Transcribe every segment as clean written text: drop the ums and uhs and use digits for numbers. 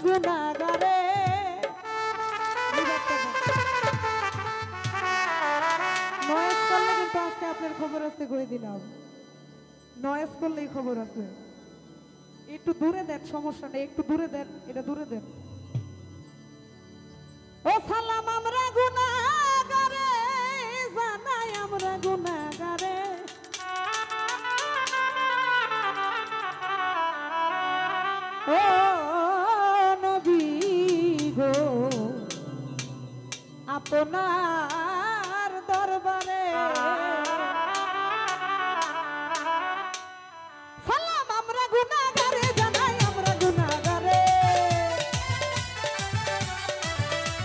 গুনাহগারে noise করলে কিন্তু আজকে আপনার খবর আছে কই দিলাম নয়েজ করলেই খবর আছে একটু দূরে দেন সমস্যা নেই একটু দূরে দেন এটা দূরে দেন ও সালাম আমরা গুনাহগারে জানাই আমরা গুনাহগারে ও নবী গো আপনার দরবারে সালাম আমরা গুনাহগারে জানাই আমরা গুনাহগারে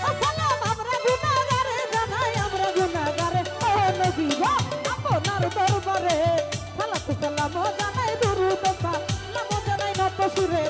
ও সালাম আমরা গুনাহগারে জানাই আমরা গুনাহগারে ও নবী গো আপনার দরবারে সালাত সালাম জানাই দুরূদ সালাম জানাই নত সুরে